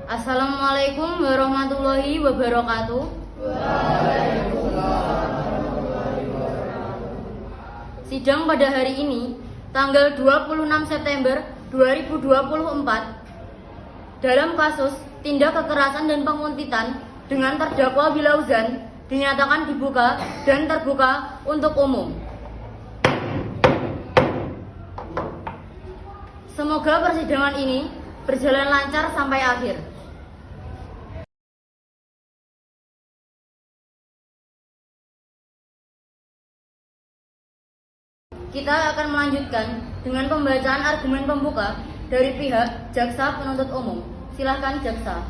Assalamualaikum warahmatullahi wabarakatuh. Sidang pada hari ini, tanggal 26 September 2024, dalam kasus tindak kekerasan dan penguntitan dengan terdakwa Wilauzan dinyatakan dibuka dan terbuka untuk umum. Semoga persidangan ini berjalan lancar sampai akhir. Kita akan melanjutkan dengan pembacaan argumen pembuka dari pihak Jaksa Penuntut Umum. Silakan Jaksa.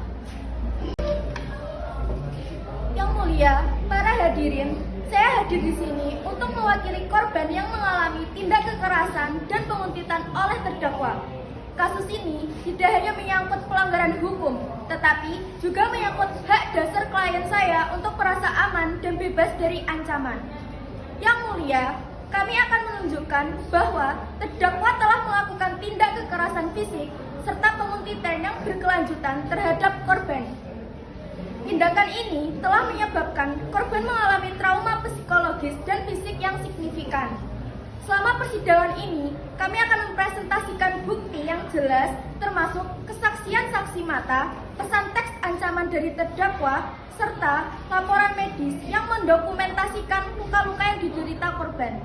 Yang mulia, para hadirin, saya hadir di sini untuk mewakili korban yang mengalami tindak kekerasan dan penguntitan oleh terdakwa. Kasus ini tidak hanya menyangkut pelanggaran hukum, tetapi juga menyangkut hak dasar klien saya untuk merasa aman dan bebas dari ancaman. Yang mulia, kami akan menunjukkan bahwa terdakwa telah melakukan tindak kekerasan fisik serta penguntitan yang berkelanjutan terhadap korban. Tindakan ini telah menyebabkan korban mengalami trauma psikologis dan fisik yang signifikan. Selama persidangan ini, kami akan mempresentasikan bukti yang jelas termasuk kesaksian saksi mata, pesan teks ancaman dari terdakwa, serta laporan medis yang mendokumentasikan luka-luka yang diderita korban.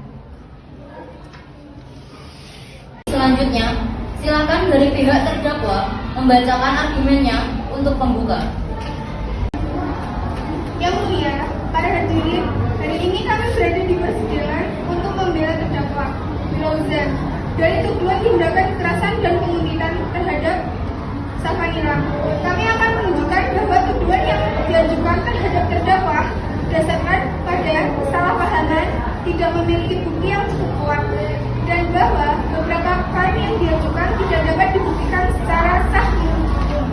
Selanjutnya, silakan dari pihak terdakwa membacakan argumennya untuk pembuka. Yang mulia, para hadirin, hari ini kami berada di persidangan untuk membela terdakwa Wilauzan dari tuduhan tindakan kekerasan dan penguntitan terhadap Safanila. Kami akan menunjukkan bahwa tuduhan yang diajukan terhadap terdakwa berdasarkan pada kesalahpahaman, tidak memiliki bukti yang cukup kuat, dan bahwa beberapa klaim yang diajukan tidak dapat dibuktikan secara sah menurut hukum.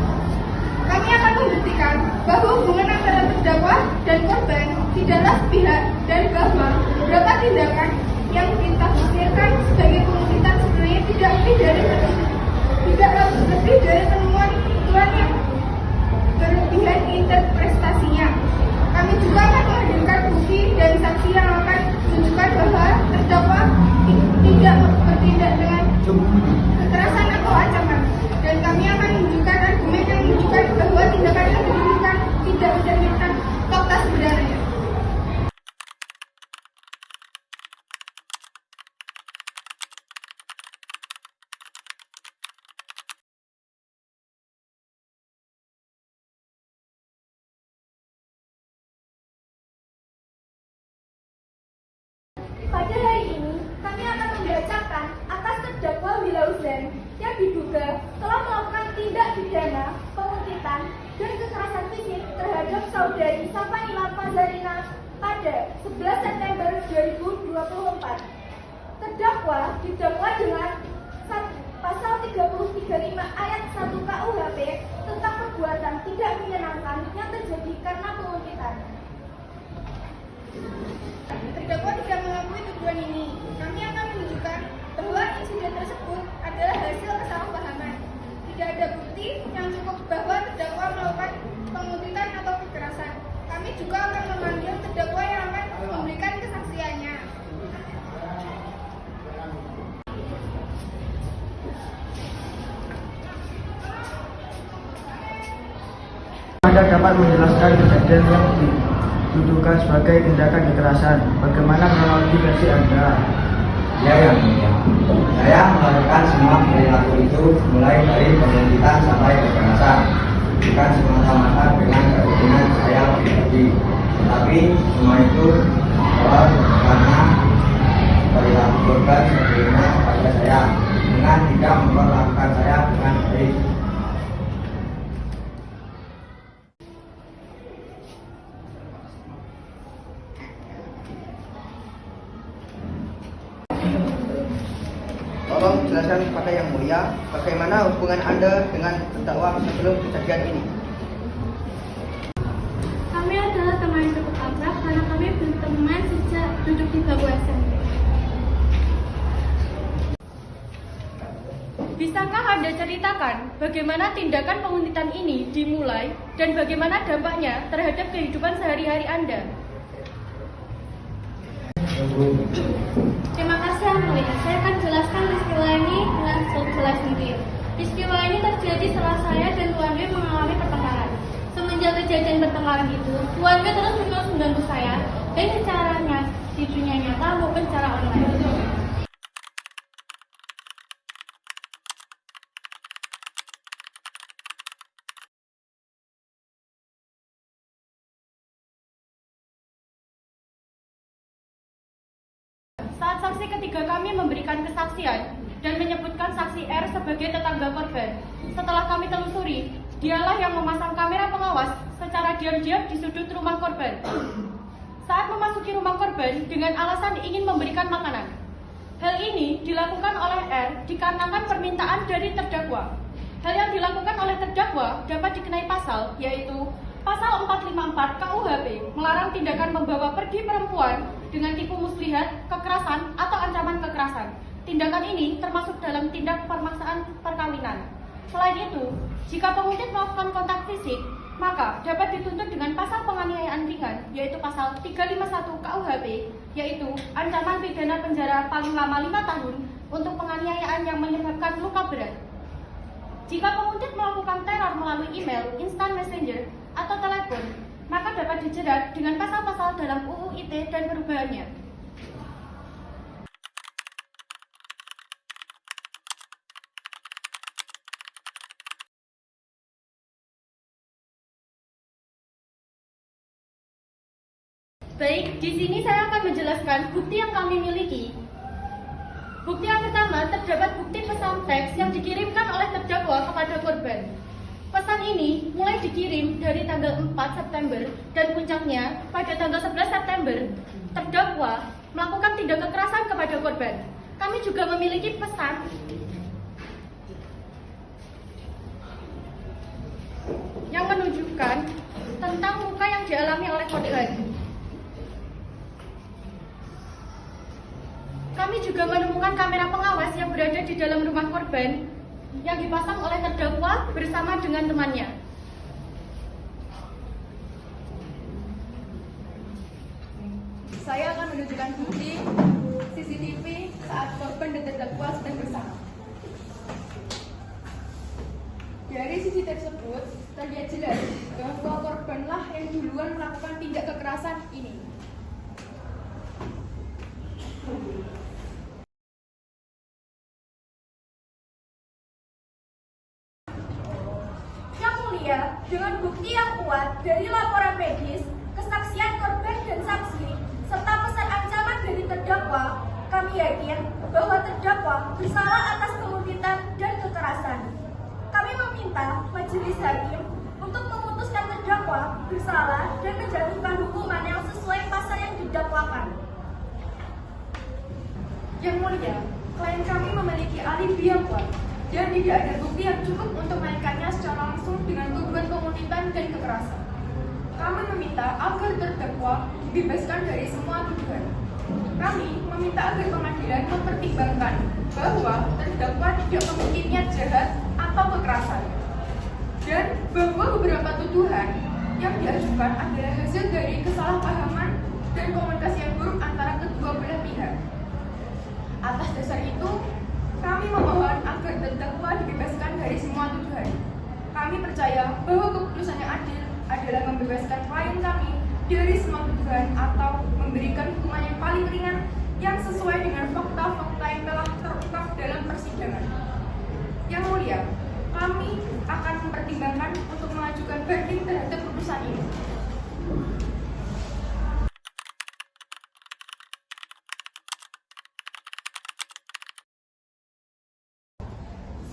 Kami akan membuktikan bahwa hubungan antara terdakwa dan korban tidaklah sepihak dan bahwa beberapa tindakan yang ditafsirkan sebagai penguntitan sebenarnya tidak lebih dari penemuan kebetulan yang berlebihan interpretasinya. Kami juga akan menghadirkan bukti dan saksi yang akan menunjukkan bahwa terdakwa tidak bertindak dengan kekerasan atau ancaman, dan kami akan menunjukkan argumen yang menunjukkan bahwa tindakan yang diberikan tidak mencerminkan fakta sebenarnya. Pada hari ini, kami akan membacakan atas terdakwa Wilauzan yang diduga telah melakukan tindak pidana penguntitan dan kekerasan fisik terhadap saudari Safanila Fazarina pada 11 September 2024. Terdakwa didakwa dengan pasal 335 ayat 1 KUHP tentang perbuatan tidak menyenangkan yang terjadi karena penguntitan. Terdakwa tidak mengakui tuduhan ini. Kami akan menunjukkan bahwa insiden tersebut adalah hasil kesalahpahaman. Tidak ada bukti yang cukup bahwa terdakwa melakukan penguntitan atau kekerasan. Kami juga akan memanggil terdakwa yang akan memberikan kesaksiannya. Anda dapat menjelaskan kejadian yang dituduhkan sebagai tindakan kekerasan. Bagaimana kronologi versi Anda? Ya, yang mulia. Saya melakukan semua perilaku itu mulai dari penguntitan sampai kekerasan, bukan semata-mata dengan kepentingan saya pribadi, tetapi semua itu karena perilaku korban sebelumnya kepada saya dengan tidak memperlakukan saya dengan baik. Tolong jelaskan kepada Yang Mulia, bagaimana hubungan Anda dengan terdakwa sebelum kejadian ini? Kami adalah teman yang cukup akrab karena kami berteman sejak duduk di bangku SMP. Bisakah Anda Anda ceritakan bagaimana tindakan penguntitan ini dimulai dan bagaimana dampaknya terhadap kehidupan sehari-hari Anda. Terima kasih Yang Mulia. Saya akan jelaskan peristiwa ini dengan jelas mungkin. Peristiwa ini terjadi setelah saya dan Tuan W mengalami pertengkaran. Semenjak kejadian pertengkaran itu, Tuan W terus menerus mengganggu saya, baik caranya di dunia nyata maupun secara online. Saat saksi ketiga kami memberikan kesaksian dan menyebutkan saksi R sebagai tetangga korban. Setelah kami telusuri, dialah yang memasang kamera pengawas secara diam-diam di sudut rumah korban. Saat memasuki rumah korban dengan alasan ingin memberikan makanan. Hal ini dilakukan oleh R dikarenakan permintaan dari terdakwa. Hal yang dilakukan oleh terdakwa dapat dikenai pasal, yaitu Pasal 454 KUHP melarang tindakan membawa pergi perempuan dengan tipu muslihat, kekerasan, atau ancaman kekerasan. Tindakan ini termasuk dalam tindak permaksaan perkawinan. Selain itu, jika penguntit melakukan kontak fisik, maka dapat dituntut dengan pasal penganiayaan ringan, yaitu pasal 351 KUHP, yaitu ancaman pidana penjara paling lama 5 tahun untuk penganiayaan yang menyebabkan luka berat. Jika penguntit melakukan teror melalui email, instant messenger, atau telepon, maka dapat dijerat dengan pasal-pasal dalam UU ITE dan perubahannya. Baik, di sini saya akan menjelaskan bukti yang kami miliki. Bukti yang pertama, terdapat bukti pesan teks yang dikirimkan oleh terdakwa kepada korban. Pesan ini mulai dikirim dari tanggal 4 September dan puncaknya pada tanggal 11 September, terdakwa melakukan tindak kekerasan kepada korban. Kami juga memiliki pesan yang menunjukkan tentang luka yang dialami oleh korban. Kami juga menemukan kamera pengawas yang berada di dalam rumah korban yang dipasang oleh terdakwa bersama dengan temannya. Saya akan menunjukkan bukti CCTV saat korban dan terdakwa sedang bersama. Dari CCTV tersebut terlihat jelas bahwa korbanlah yang duluan melakukan tindak kekerasan ini. Dengan bukti yang kuat dari laporan medis, kesaksian korban dan saksi, serta pesan ancaman dari terdakwa, kami yakin bahwa terdakwa bersalah atas penguntitan dan kekerasan. Kami meminta majelis hakim untuk memutuskan terdakwa bersalah dan menjatuhkan hukuman yang sesuai pasal yang didakwakan. Yang Mulia, klien kami memiliki alibi yang kuat dan tidak ada bukti yang cukup untuk mengaitkannya secara langsung dengan tuduhan penguntitan dan kekerasan. Kami meminta agar terdakwa dibebaskan dari semua tuduhan. Kami meminta agar pengadilan mempertimbangkan bahwa terdakwa tidak memiliki niat jahat atau kekerasan, dan bahwa beberapa tuduhan yang diajukan adalah hasil dari kesalahpahaman dan komunikasi yang buruk antara kedua belah pihak. Atas dasar itu, kami memohon agar terdakwa dibebaskan dari semua tuduhan. Kami percaya bahwa keputusan yang adil adalah membebaskan klien kami dari semua tuduhan atau memberikan hukuman yang paling ringan yang sesuai dengan fakta-fakta yang telah terungkap dalam persidangan. Yang Mulia, kami akan mempertimbangkan untuk mengajukan banding terhadap putusan ini.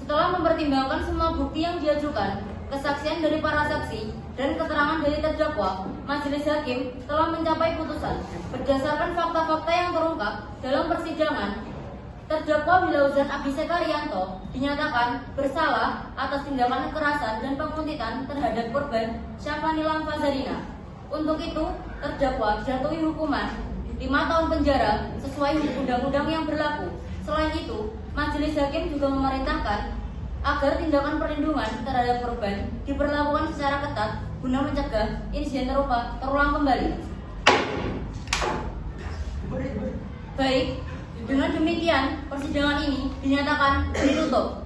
Setelah mempertimbangkan semua bukti yang diajukan, kesaksian dari para saksi, dan keterangan dari terdakwa, majelis hakim telah mencapai putusan. Berdasarkan fakta-fakta yang terungkap dalam persidangan, terdakwa Wilauzan Abiseka Rianto dinyatakan bersalah atas tindakan kekerasan dan penguntitan terhadap korban Syafanilah Fazarina. Untuk itu, terdakwa dijatuhi hukuman 5 tahun penjara sesuai undang-undang yang berlaku. Selain itu, majelis hakim juga memerintahkan agar tindakan perlindungan terhadap korban diberlakukan secara ketat guna mencegah insiden serupa terulang kembali. Baik, dengan demikian persidangan ini dinyatakan ditutup.